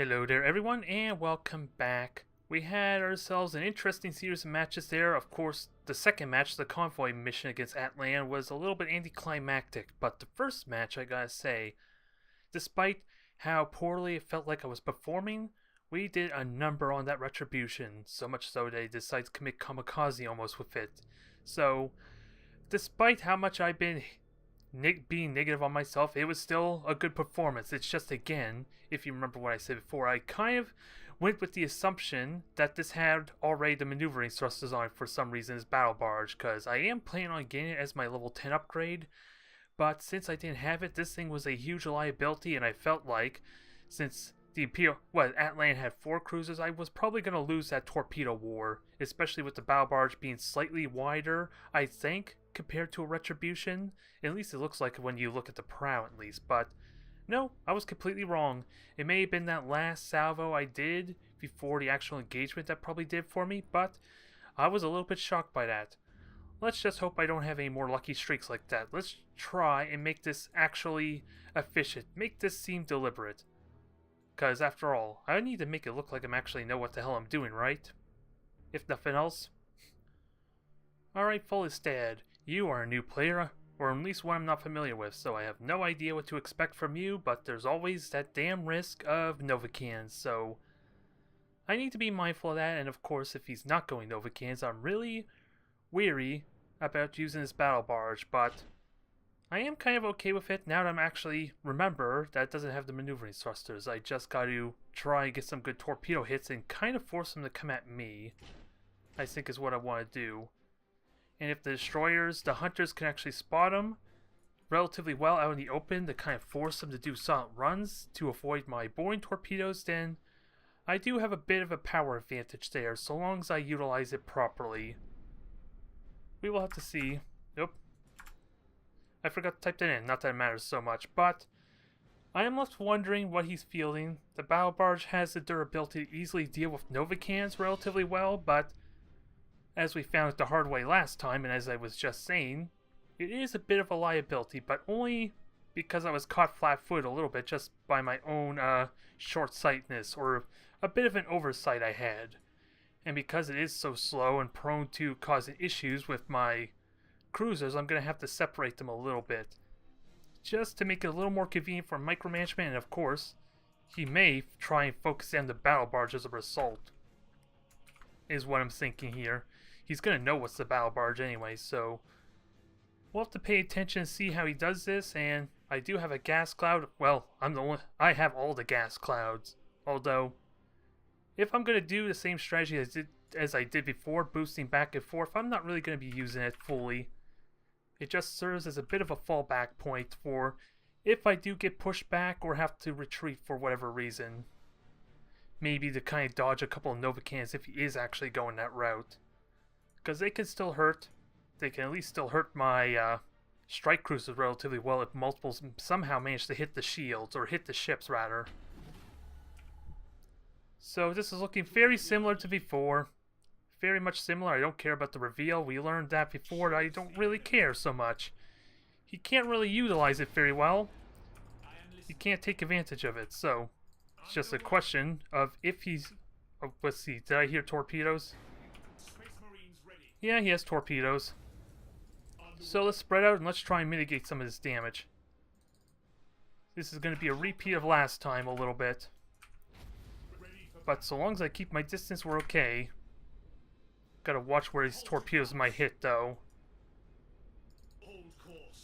Hello there everyone and welcome back. We had ourselves an interesting series of matches there. Of course, the second match, the convoy mission against Atlan, was a little bit anticlimactic, but the first match, I gotta say, despite how poorly it felt like I was performing, we did a number on that retribution, so much so they decided to commit kamikaze almost with it. So, despite how much I've been being negative on myself, it was still a good performance. It's just, again, if you remember what I said before, I kind of went with the assumption that this had already the maneuvering thrusters on it for some reason as Battlebarge, because I am planning on getting it as my level 10 upgrade, but since I didn't have it, this thing was a huge liability, and I felt like, since the Atlan had 4 cruisers, I was probably going to lose that torpedo war, especially with the Battlebarge being slightly wider, I think, compared to a Retribution. At least it looks like it when you look at the prow, at least. But no, I was completely wrong. It may have been that last salvo I did before the actual engagement that probably did for me, but I was a little bit shocked by that. Let's just hope I don't have any more lucky streaks like that. Let's try and make this actually efficient. Make this seem deliberate. Because after all, I need to make it look like I'm actually know what the hell I'm doing, right? If nothing else. Alright, Fullestad, you are a new player, or at least one I'm not familiar with, so I have no idea what to expect from you, but there's always that damn risk of Novacans, so I need to be mindful of that, and of course if he's not going Novacans, I'm really weary about using this battle barge, but I am kind of okay with it now that I'm actually remember that it doesn't have the maneuvering thrusters. I just got to try and get some good torpedo hits and kind of force them to come at me, I think is what I want to do. And if the destroyers, the hunters can actually spot them relatively well out in the open to kind of force them to do silent runs to avoid my boring torpedoes, then I do have a bit of a power advantage there, so long as I utilize it properly. We will have to see. Nope. I forgot to type that in, not that it matters so much, but I am left wondering what he's feeling. The battle barge has the durability to easily deal with Novacans relatively well, but as we found it the hard way last time, and as I was just saying, it is a bit of a liability, but only because I was caught flat-footed a little bit just by my own short-sightedness, or a bit of an oversight I had. And because it is so slow and prone to causing issues with my cruisers, I'm going to have to separate them a little bit, just to make it a little more convenient for micromanagement, and of course, he may try and focus on the battle barge as a result, is what I'm thinking here. He's going to know what's the battle barge anyway, so we'll have to pay attention and see how he does this. And I do have a gas cloud. Well, I have all the gas clouds, although if I'm going to do the same strategy as I did before, boosting back and forth, I'm not really going to be using it fully. It just serves as a bit of a fallback point for if I do get pushed back or have to retreat for whatever reason. Maybe to kind of dodge a couple of Novacans if he is actually going that route. Because they can still hurt. They can at least still hurt my strike cruisers relatively well if multiples somehow manage to hit the shields, or hit the ships rather. So this is looking very similar to before. Very much similar. I don't care about the reveal. We learned that before. I don't really care so much. He can't really utilize it very well. He can't take advantage of it. So it's just a question of if he's... Oh, let's see. Did I hear torpedoes? Yeah, he has torpedoes. So let's spread out and let's try and mitigate some of this damage. This is going to be a repeat of last time a little bit. But so long as I keep my distance, we're okay. Gotta watch where these torpedoes might hit, though.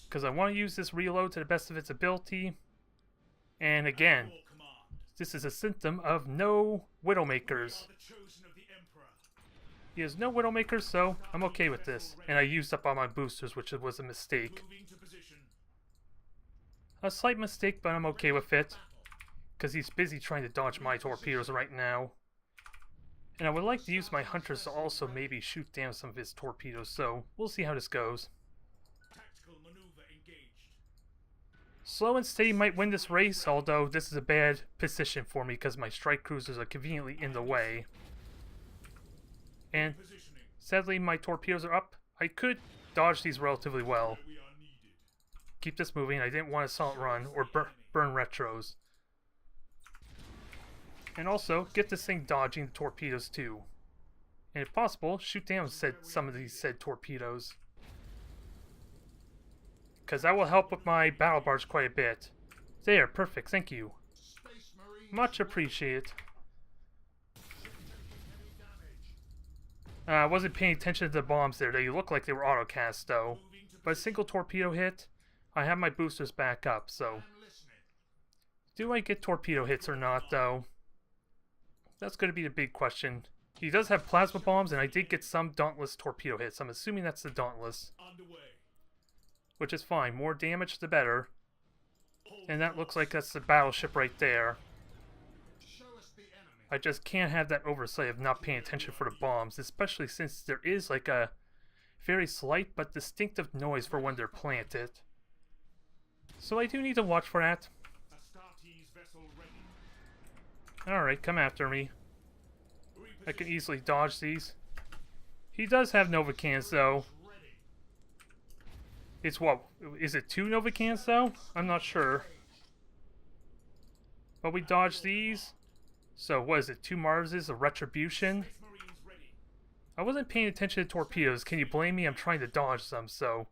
Because I want to use this reload to the best of its ability. And again, this is a symptom of no Widowmakers. He has no Widowmakers, so I'm okay with this. And I used up all my boosters, which was a mistake. A slight mistake, but I'm okay with it. Because he's busy trying to dodge my torpedoes right now. And I would like to use my hunters to also maybe shoot down some of his torpedoes, so we'll see how this goes. Slow and steady might win this race, although this is a bad position for me because my strike cruisers are conveniently in the way. And sadly my torpedoes are up. I could dodge these relatively well. Keep this moving. I didn't want a silent run or burn retros. And also, get this thing dodging the torpedoes too. And if possible, shoot down some of these said torpedoes. Because that will help with my battle barge quite a bit. There, perfect, thank you. Much appreciated. I wasn't paying attention to the bombs there. They looked like they were autocast though. But a single torpedo hit, I have my boosters back up, so... Do I get torpedo hits or not though? That's going to be the big question. He does have plasma bombs, and I did get some Dauntless torpedo hits. I'm assuming that's the Dauntless. Which is fine. More damage, the better. And that looks like that's the battleship right there. I just can't have that oversight of not paying attention for the bombs, especially since there is like a very slight but distinctive noise for when they're planted. So I do need to watch for that. Alright, come after me. I can easily dodge these. He does have Nova cans though. It's what? Is it 2 Nova cans though? I'm not sure. But we dodge these. So what is it? 2 Marses, a Retribution? I wasn't paying attention to torpedoes. Can you blame me? I'm trying to dodge them, so...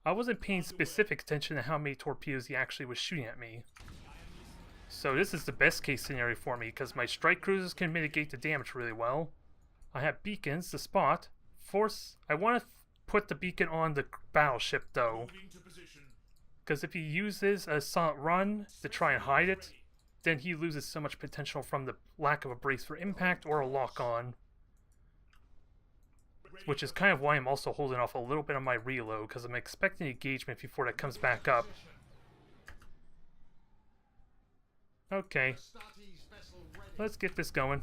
I wasn't paying specific attention to how many torpedoes he actually was shooting at me. So this is the best case scenario for me, because my strike cruisers can mitigate the damage really well. I have beacons to spot. I want to put the beacon on the battleship though. Because if he uses a silent run to try and hide it, then he loses so much potential from the lack of a brace for impact or a lock-on. Which is kind of why I'm also holding off a little bit on my reload, because I'm expecting engagement before that comes back up. Okay, let's get this going.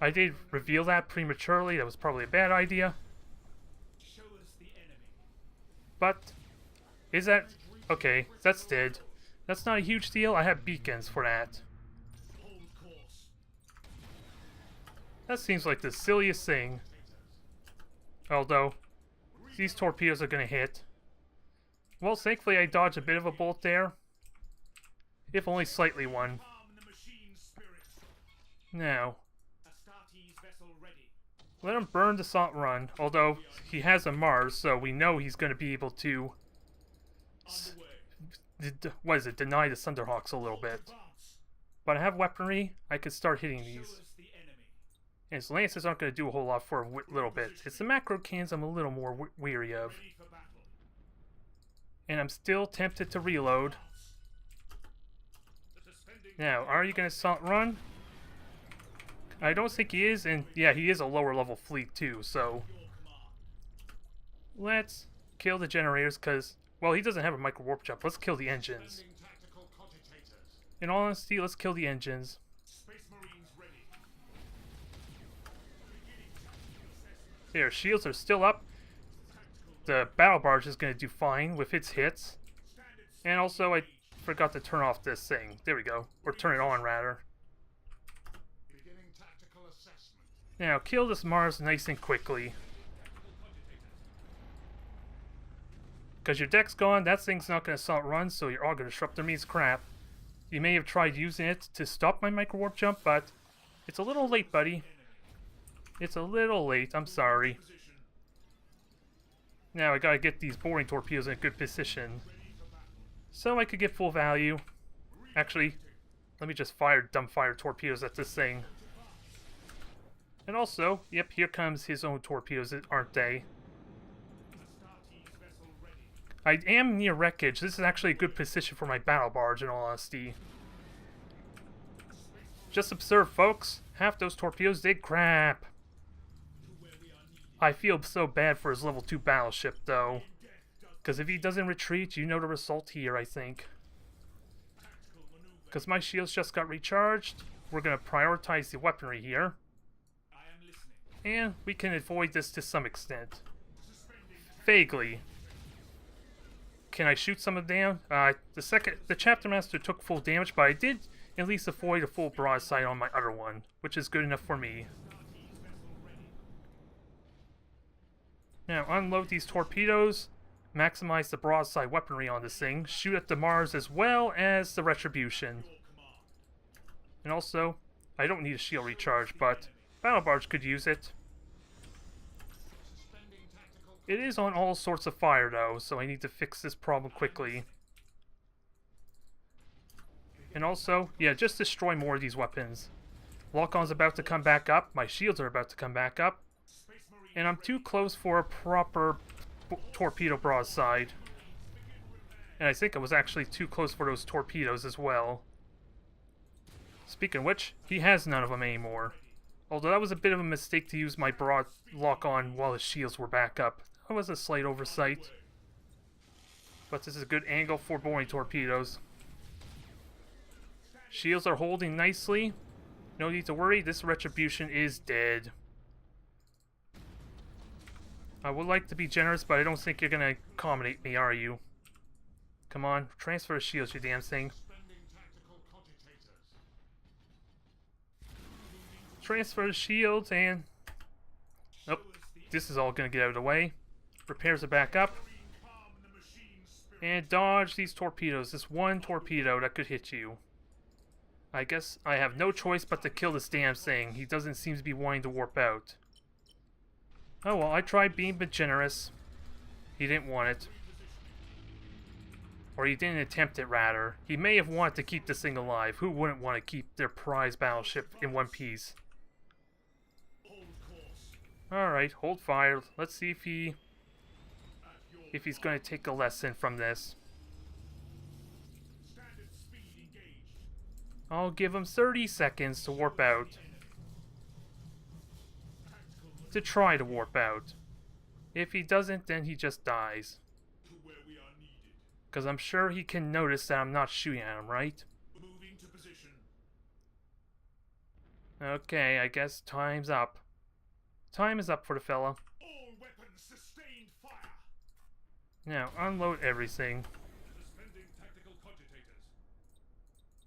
I did reveal that prematurely. That was probably a bad idea. But, is that... Okay, that's dead. That's not a huge deal. I have beacons for that. That seems like the silliest thing. Although, these torpedoes are going to hit. Well, thankfully I dodged a bit of a bolt there. If only slightly one. Now, let him burn the Salt Run. Although, he has a Mars, so we know he's going to be able to... What is it? Deny the Thunderhawks a little bit. But I have weaponry. I can start hitting these. And his Lancers aren't going to do a whole lot for a little bit. It's the macro cans I'm a little more weary of. And I'm still tempted to reload. Now, are you going to Salt Run? I don't think he is, and yeah, he is a lower level fleet too, so... Let's kill the generators, because... Well, he doesn't have a micro warp jump. Let's kill the engines. In all honesty, let's kill the engines. There, shields are still up. The battle barge is going to do fine with its hits. And also, I forgot to turn off this thing. There we go. Or turn it on, rather. Now, kill this Mars nice and quickly. Because your deck's gone, that thing's not going to Salt Run, so your Auger Disruptor means crap. You may have tried using it to stop my micro warp jump, but it's a little late, buddy. It's a little late, I'm sorry. Now I gotta get these boring torpedoes in a good position, so I could get full value. Actually, let me just dumbfire torpedoes at this thing. And also, yep, here comes his own torpedoes, aren't they? I am near wreckage. This is actually a good position for my battle barge, in all honesty. Just observe, folks. Half those torpedoes did crap. I feel so bad for his level 2 battleship, though. Because if he doesn't retreat, you know the result here, I think. Because my shields just got recharged, we're going to prioritize the weaponry here. And we can avoid this to some extent. Vaguely. Can I shoot some of them down? The Chapter Master took full damage, but I did at least avoid a full broadside on my other one, which is good enough for me. Now, unload these torpedoes, maximize the broadside weaponry on this thing, shoot at the Mars as well as the Retribution. And also, I don't need a shield recharge, but Battlebarge could use it. It is on all sorts of fire though, so I need to fix this problem quickly. And also, yeah, just destroy more of these weapons. Lock-on's about to come back up, my shields are about to come back up, and I'm too close for a proper torpedo broadside. And I think I was actually too close for those torpedoes as well. Speaking of which, he has none of them anymore. Although that was a bit of a mistake to use my broad lock-on while his shields were back up. That was a slight oversight. But this is a good angle for boring torpedoes. Shields are holding nicely. No need to worry, this retribution is dead. I would like to be generous, but I don't think you're going to accommodate me, are you? Come on, transfer the shields, you damn thing. Transfer the shields and... Nope, this is all going to get out of the way. Repairs are back up. And dodge these torpedoes. This one torpedo that could hit you. I guess I have no choice but to kill this damn thing. He doesn't seem to be wanting to warp out. Oh well, I tried being a bit generous. He didn't want it. Or he didn't attempt it, rather. He may have wanted to keep this thing alive. Who wouldn't want to keep their prize battleship in one piece? Alright, hold fire. Let's see if he's going to take a lesson from this. I'll give him 30 seconds to warp out. To try to warp out. If he doesn't, then he just dies. Because I'm sure he can notice that I'm not shooting at him, right? Okay, I guess time's up. Time is up for the fella. Now, unload everything.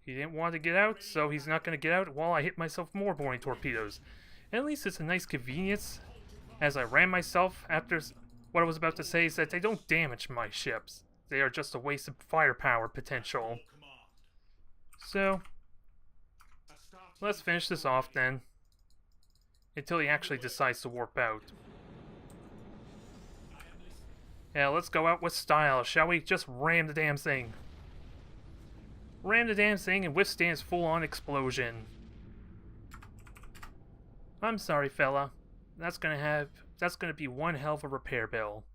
He didn't want to get out, so he's not going to get out while I hit myself with more boring torpedoes. At least it's a nice convenience, as I ran myself after what I was about to say is that they don't damage my ships. They are just a waste of firepower potential. So, let's finish this off then. Until he actually decides to warp out. Yeah, let's go out with style, shall we? Just ram the damn thing. Ram the damn thing and withstand its full-on explosion. I'm sorry, fella. That's gonna be one hell of a repair bill.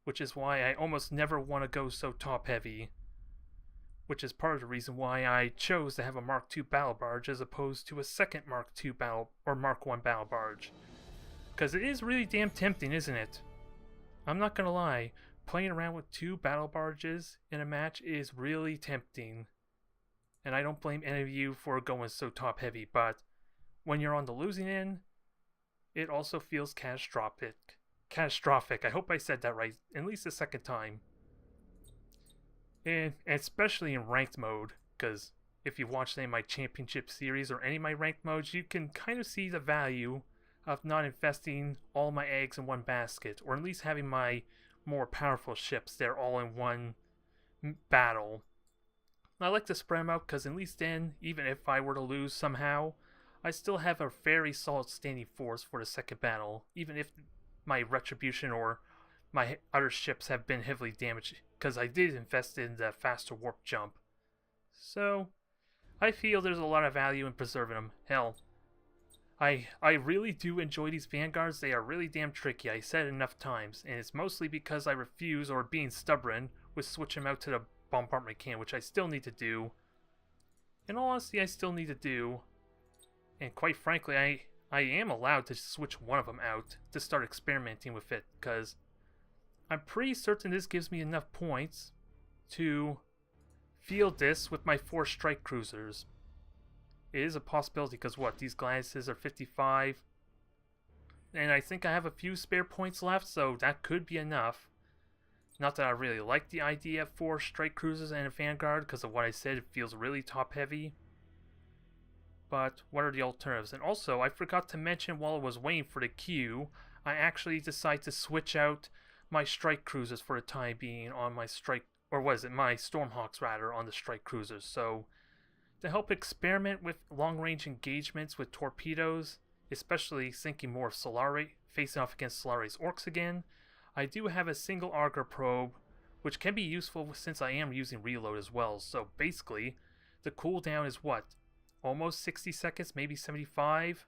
Which is why I almost never want to go so top-heavy. Which is part of the reason why I chose to have a Mark II Battlebarge as opposed to a second Mark II Mark I Battlebarge. Because it is really damn tempting, isn't it? I'm not gonna lie, playing around with two Battlebarges in a match is really tempting. And I don't blame any of you for going so top-heavy, but when you're on the losing end, it also feels catastrophic. I hope I said that right, at least the second time. And especially in ranked mode, because if you watch any of my championship series or any of my ranked modes, you can kind of see the value of not investing all my eggs in one basket, or at least having my more powerful ships there all in one battle. I like to spread them out because at least then, even if I were to lose somehow, I still have a very solid standing force for the second battle, even if my retribution or my other ships have been heavily damaged, because I did invest in the faster warp jump. So, I feel there's a lot of value in preserving them. Hell, I really do enjoy these Vanguards. They are really damn tricky. I said it enough times, and it's mostly because I refuse, or being stubborn, with switching them out to the bombardment can, which I still need to do. In all honesty, I still need to do. And quite frankly, I am allowed to switch one of them out to start experimenting with it, because I'm pretty certain this gives me enough points to field this with my 4 strike cruisers. It is a possibility because what, these Gladiuses are 55, and I think I have a few spare points left, so that could be enough. Not that I really like the idea of 4 strike cruisers and a Vanguard, because of what I said, it feels really top heavy. But what are the alternatives? And also, I forgot to mention while I was waiting for the queue, I actually decided to switch out my strike cruisers for the time being on my strike, or was it my Stormhawks rather, on the strike cruisers. So to help experiment with long-range engagements with torpedoes, especially sinking more of Solari, facing off against Solari's orcs again. I do have a single auger probe, which can be useful since I am using reload as well. So basically, the cooldown is what? Almost 60 seconds, maybe 75?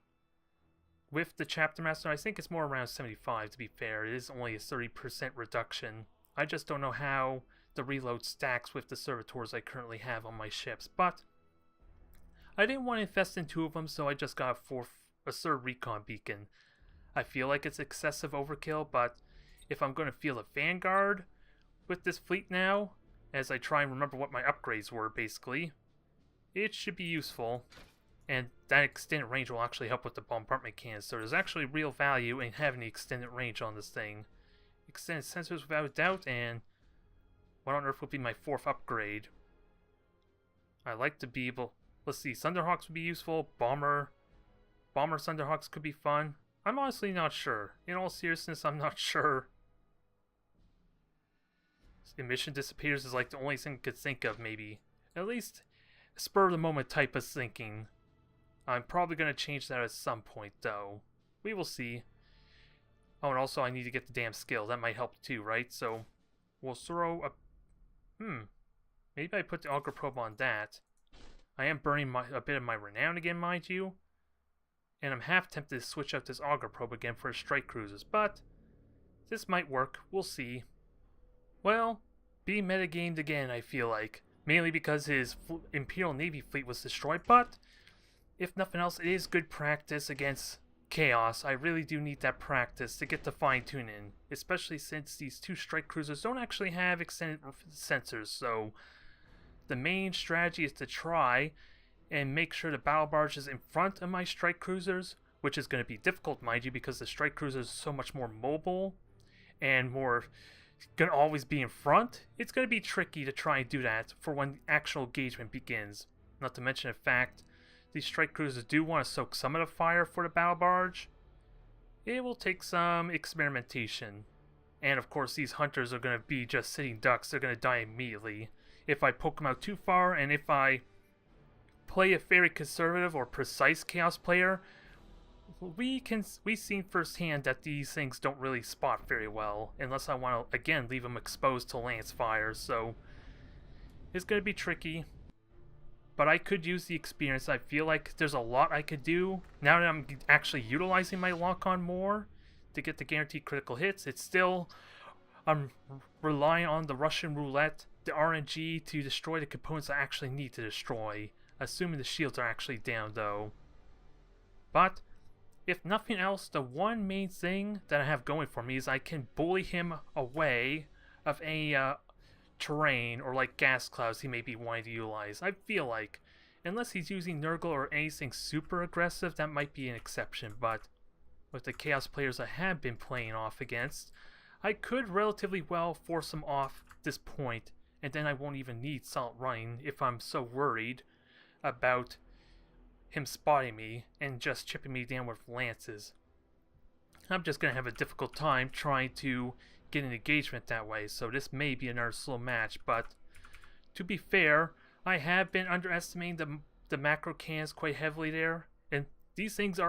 With the Chapter Master, I think it's more around 75 to be fair. It is only a 30% reduction. I just don't know how the reload stacks with the servitors I currently have on my ships, but I didn't want to invest in 2 of them, so I just got a third recon beacon. I feel like it's excessive overkill, but if I'm going to field a Vanguard with this fleet now, as I try and remember what my upgrades were basically, it should be useful. And that extended range will actually help with the bombardment cannons, so there's actually real value in having the extended range on this thing. Extended sensors without a doubt, and what on earth would be my 4th upgrade? I like to be able... Let's see, Thunderhawks would be useful, Bomber Thunderhawks could be fun. I'm honestly not sure. In all seriousness, I'm not sure. Emission dissipators is like the only thing I could think of, maybe. At least spur of the moment type of thinking. I'm probably going to change that at some point, though. We will see. Oh, and also I need to get the damn skill. That might help too, right? So, we'll throw a... Maybe I put the auger probe on that. I am burning a bit of my renown again, mind you. And I'm half tempted to switch out this auger probe again for strike cruisers, but this might work. We'll see. Well, being metagamed again, I feel like. Mainly because his Imperial Navy fleet was destroyed, but if nothing else, it is good practice against Chaos. I really do need that practice to get the fine-tune in, especially since these 2 strike cruisers don't actually have extended sensors, so the main strategy is to try and make sure the battle barge is in front of my strike cruisers, which is going to be difficult, mind you, because the strike cruisers are so much more mobile and more going to always be in front. It's going to be tricky to try and do that for when the actual engagement begins. Not to mention the fact these strike cruisers do want to soak some of the fire for the battle barge. It will take some experimentation. And of course these hunters are going to be just sitting ducks. They're going to die immediately if I poke them out too far, and if I play a very conservative or precise Chaos player, we've seen firsthand that these things don't really spot very well unless I want to again leave them exposed to lance fire. So it's going to be tricky. But I could use the experience. I feel like there's a lot I could do now that I'm actually utilizing my lock-on more to get the guaranteed critical hits. It's still, I'm relying on the Russian roulette, the RNG, to destroy the components I actually need to destroy, assuming the shields are actually down though. But if nothing else, the one main thing that I have going for me is I can bully him away of any terrain or like gas clouds he may be wanting to utilize. I feel like, unless he's using Nurgle or anything super aggressive, that might be an exception, but with the Chaos players I have been playing off against, I could relatively well force him off this point, and then I won't even need solid running if I'm so worried about him spotting me and just chipping me down with lances. I'm just going to have a difficult time trying to get an engagement that way, so this may be another slow match, but to be fair, I have been underestimating the macro cannons quite heavily there, and these things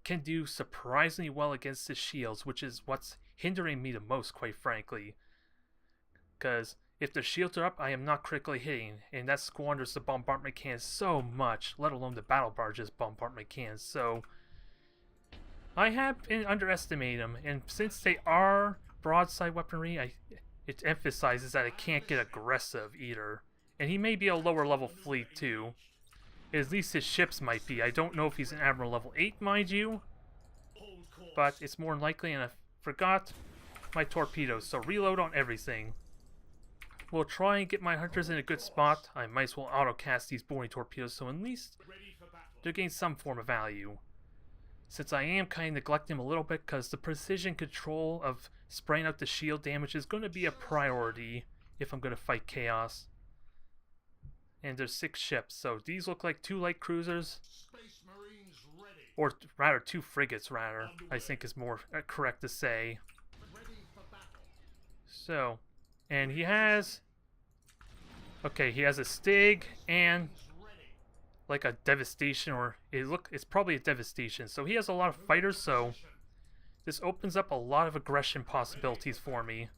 can do surprisingly well against the shields, which is what's hindering me the most, quite frankly. Because if the shields are up, I am not critically hitting, and that squanders the bombardment cannons so much, let alone the battle barges bombardment cannons. So I have been underestimating them, and since they are broadside weaponry, it emphasizes that it can't get aggressive either. And he may be a lower level fleet too. At least his ships might be. I don't know if he's an Admiral level 8, mind you, but it's more than likely, and I forgot my torpedoes, so reload on everything. We'll try and get my hunters in a good spot. I might as well auto-cast these boring torpedoes, so at least they're getting some form of value. Since I am kind of neglecting them a little bit, because the precision control of spraying out the shield damage is going to be a priority if I'm going to fight Chaos. And there's 6 ships, so these look like 2 light cruisers. Or rather, 2 frigates, rather, I think is more correct to say. So, and he has... Okay, he has a Stig and like a devastation, or it's probably a devastation. So he has a lot of fighters, so this opens up a lot of aggression possibilities for me.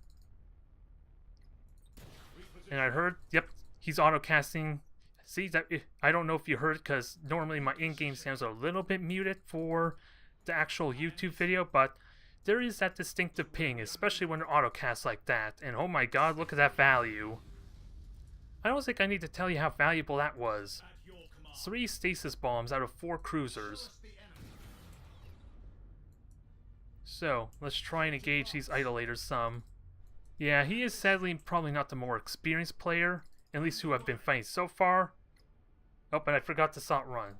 And I heard, yep, he's auto-casting. See, that I don't know if you heard it, because normally my in-game sounds are a little bit muted for the actual YouTube video, but there is that distinctive ping, especially when they're auto-cast like that. And oh my god, look at that value. I don't think I need to tell you how valuable that was. 3 stasis bombs out of 4 cruisers. So, let's try and engage these idolators some. Yeah, he is sadly probably not the more experienced player, at least who I've been fighting so far. Oh, but I forgot to assault run.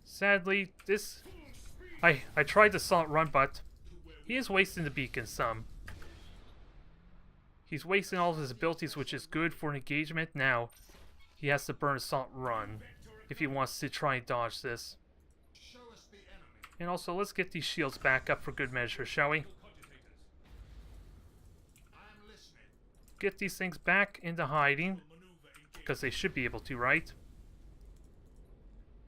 Sadly, this... I tried to assault run, but he is wasting the beacon some. He's wasting all of his abilities, which is good for an engagement. Now, he has to burn assault run if he wants to try and dodge this. And also, let's get these shields back up for good measure, shall we? Get these things back into hiding, because they should be able to, right?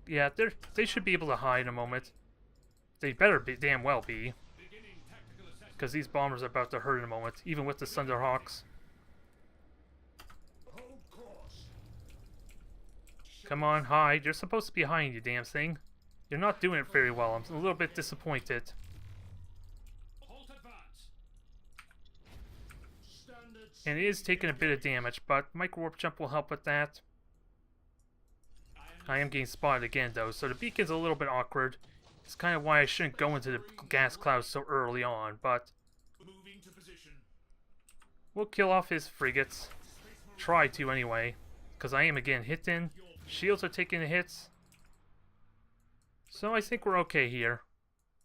Yeah, they should be able to hide in a moment. They better be, damn well be. Because these bombers are about to hurt in a moment, even with the Thunderhawks. Come on, hide. You're supposed to be hiding, you damn thing. You're not doing it very well. I'm a little bit disappointed. And it is taking a bit of damage, but Micro Warp Jump will help with that. I am getting spotted again, though, so the beacon's a little bit awkward. It's kind of why I shouldn't go into the gas clouds so early on, but we'll kill off his frigates. Try to, anyway, because I am again hitting. Shields are taking the hits. So I think we're okay here.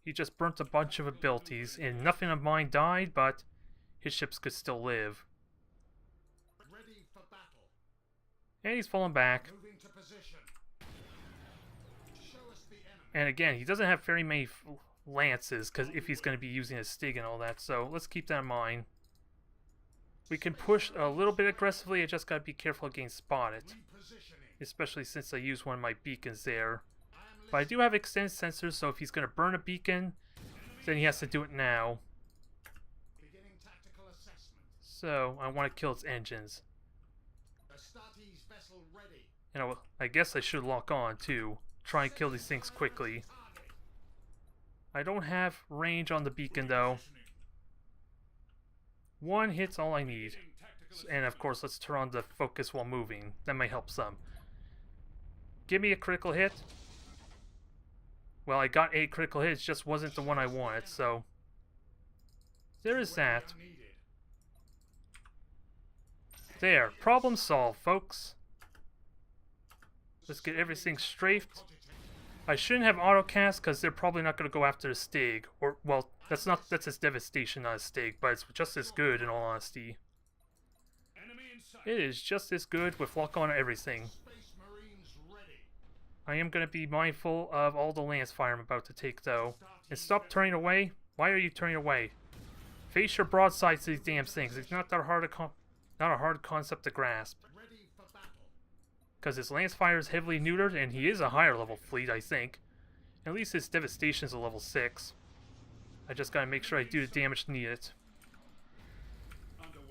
He just burnt a bunch of abilities, and nothing of mine died, but his ships could still live. And he's falling back. And again, he doesn't have very many lances, because if he's going to be using a Stig and all that, so let's keep that in mind. We can push a little bit aggressively, I just got to be careful of getting spotted. Especially since I use one of my beacons there. But I do have extended sensors, so if he's going to burn a beacon, then he has to do it now. So, I want to kill its engines. And I guess I should lock on, too. Try and kill these things quickly. I don't have range on the beacon, though. 1 hit's all I need. And of course, let's turn on the focus while moving. That might help some. Give me a critical hit. Well, I got 8 critical hits, just wasn't the one I wanted, so... there is that. There, problem solved, folks. Let's get everything strafed. I shouldn't have autocast, because they're probably not going to go after the Stig. Or, well, that's its devastation, not a Stig, but it's just as good, in all honesty. It is just as good with lock on everything. I am going to be mindful of all the lance fire I'm about to take, though. And stop turning away. Why are you turning away? Face your broadsides to these damn things. It's not that hard not a hard concept to grasp. Because his lance fire is heavily neutered, and he is a higher level fleet, I think. At least his devastation is a level 6. I just gotta make sure I do the damage needed.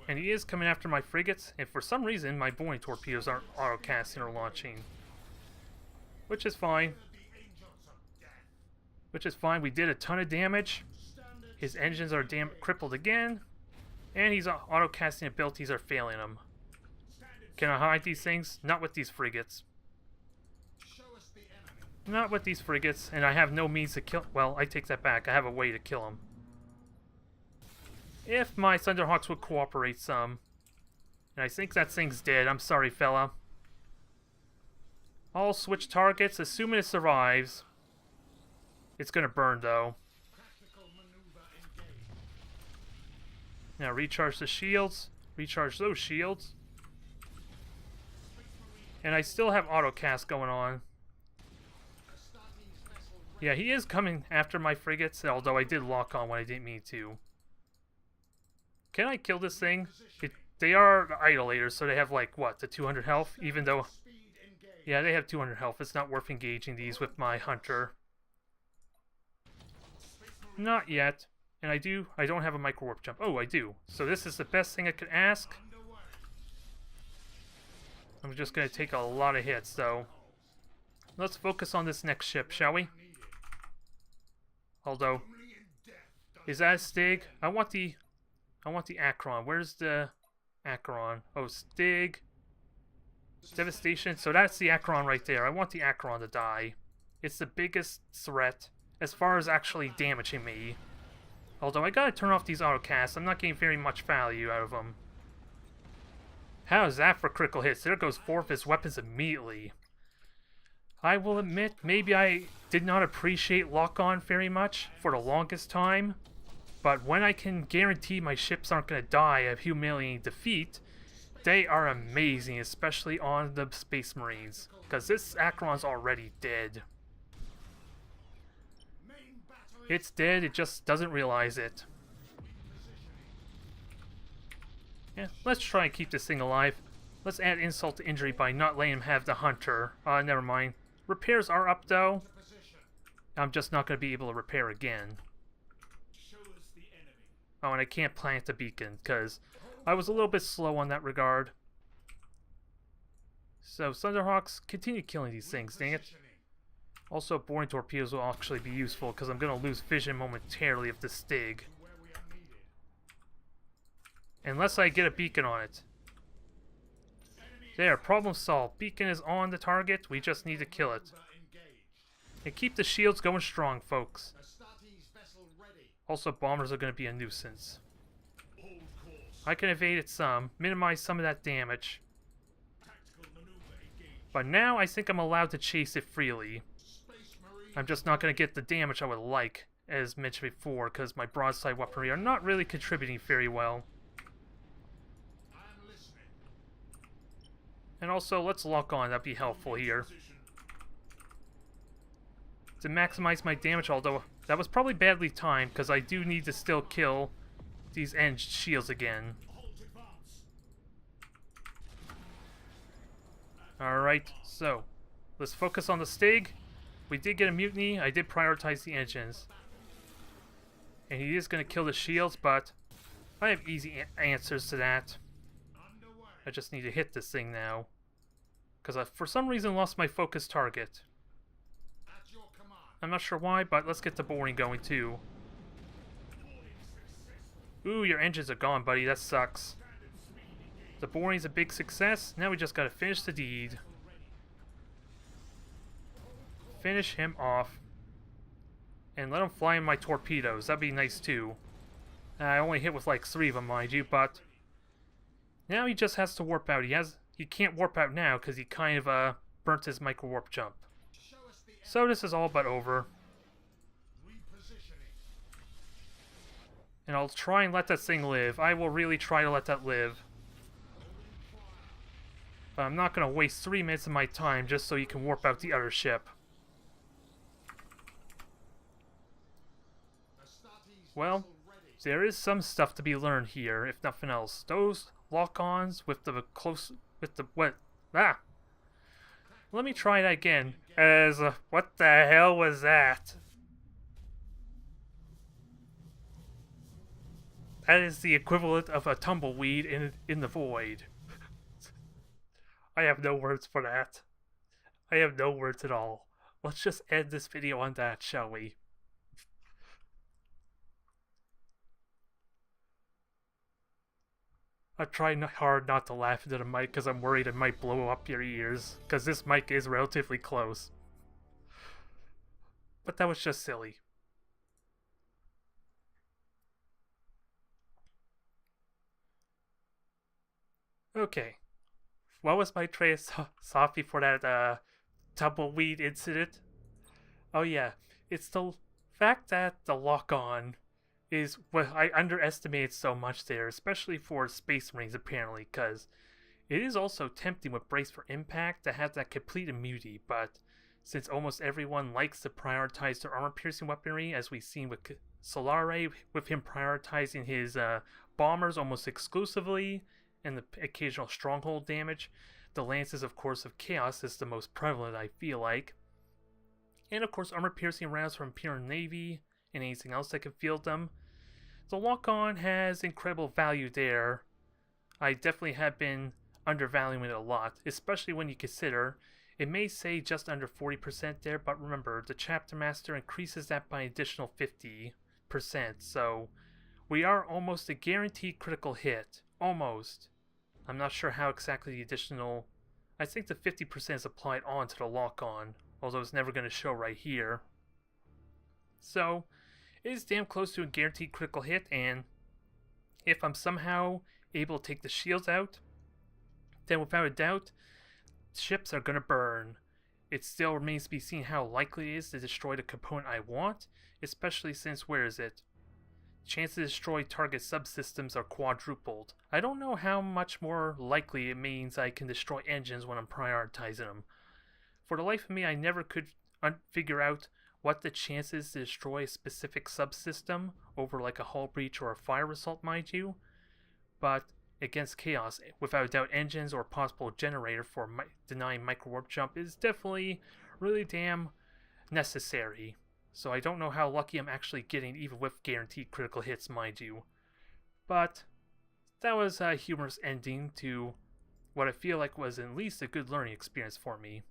And he is coming after my frigates, and for some reason my boring torpedoes aren't auto-casting or launching. Which is fine. Which is fine, we did a ton of damage. His engines are crippled again. And his auto-casting abilities are failing him. Can I hide these things? Not with these frigates. Not with these frigates, and I have no means to kill... well, I take that back. I have a way to kill him. If my Thunderhawks would cooperate some. And I think that thing's dead. I'm sorry, fella. I'll switch targets, assuming it survives. It's gonna burn, though. Now recharge the shields. Recharge those shields. And I still have autocast going on. Yeah, he is coming after my frigates, although I did lock on when I didn't mean to. Can I kill this thing? they are idolators, so they have like what, the 200 health, even though yeah, they have 200 health. It's not worth engaging these with my hunter. Not yet. And I don't have a micro warp jump. Oh, I do. So this is the best thing I could ask. I'm just going to take a lot of hits, though. Let's focus on this next ship, shall we? Although, is that a Stig? I want the Acheron. Where's the Acheron? Oh, Stig. Devastation. So that's the Acheron right there. I want the Acheron to die. It's the biggest threat as far as actually damaging me. Although I gotta turn off these autocasts. I'm not getting very much value out of them. How is that for critical hits? There goes 4 of his weapons immediately. I will admit, maybe I did not appreciate lock-on very much for the longest time. But when I can guarantee my ships aren't going to die of humiliating defeat, they are amazing, especially on the Space Marines. Because this Acheron's already dead. It's dead, it just doesn't realize it. Yeah, let's try and keep this thing alive. Let's add insult to injury by not letting him have the hunter. Never mind. Repairs are up though. I'm just not going to be able to repair again. Oh, and I can't plant the beacon because I was a little bit slow on that regard. So, Thunderhawks, continue killing these things, dang it. Also, boring torpedoes will actually be useful because I'm going to lose vision momentarily of the Stig. Unless I get a beacon on it. There, problem solved. Beacon is on the target, we just need to kill it. And keep the shields going strong, folks. Also, bombers are going to be a nuisance. I can evade it some, minimize some of that damage. But now I think I'm allowed to chase it freely. I'm just not going to get the damage I would like, as mentioned before, because my broadside weaponry are not really contributing very well. And also, let's lock on, that'd be helpful here. To maximize my damage, although that was probably badly timed, because I do need to still kill these end shields again. Alright, so, let's focus on the Stig. We did get a mutiny, I did prioritize the engines. And he is going to kill the shields, but I have easy answers to that. I just need to hit this thing now. Because I, for some reason, lost my focus target. I'm not sure why, but let's get the boring going too. Ooh, your engines are gone, buddy. That sucks. The boring's a big success. Now we just gotta finish the deed. Finish him off. And let him fly in my torpedoes. That'd be nice too. I only hit with like 3 of them, mind you, but now he just has to warp out. He can't warp out now because he kind of burnt his micro warp jump. So this is all but over. And I'll try and let that thing live. I will really try to let that live. But I'm not going to waste 3 minutes of my time just so you can warp out the other ship. Well, there is some stuff to be learned here, if nothing else. Those lock-ons with the what? Ah! Let me try that again. What the hell was that? That is the equivalent of a tumbleweed in the void. I have no words for that. I have no words at all. Let's just end this video on that, shall we? I try hard not to laugh into the mic because I'm worried it might blow up your ears, because this mic is relatively close. But that was just silly. Okay. What was my train of thought before that tumbleweed incident? Oh yeah, it's the fact that the lock-on is what I underestimated so much there, especially for Space Marines apparently, because it is also tempting with Brace for Impact to have that complete immunity, but since almost everyone likes to prioritize their armor-piercing weaponry, as we've seen with Solare, with him prioritizing his bombers almost exclusively, and the occasional stronghold damage. The lances, of course, of Chaos is the most prevalent, I feel like. And of course, armor-piercing rounds from Imperial Navy and anything else that can field them. The lock-on has incredible value there. I definitely have been undervaluing it a lot, especially when you consider it may say just under 40% there, but remember, the Chapter Master increases that by an additional 50%, so we are almost a guaranteed critical hit. Almost. I'm not sure how exactly the additional... I think the 50% is applied onto the lock-on, although it's never going to show right here. So, it is damn close to a guaranteed critical hit, and if I'm somehow able to take the shields out, then without a doubt, ships are going to burn. It still remains to be seen how likely it is to destroy the component I want, especially since, where is it? Chance to destroy target subsystems are quadrupled. I don't know how much more likely it means I can destroy engines when I'm prioritizing them. For the life of me, I never could figure out what the chance is to destroy a specific subsystem over like a hull breach or a fire assault, mind you. But against Chaos, without a doubt, engines or possible generator for denying micro warp jump is definitely really damn necessary. So I don't know how lucky I'm actually getting, even with guaranteed critical hits, mind you. But that was a humorous ending to what I feel like was at least a good learning experience for me.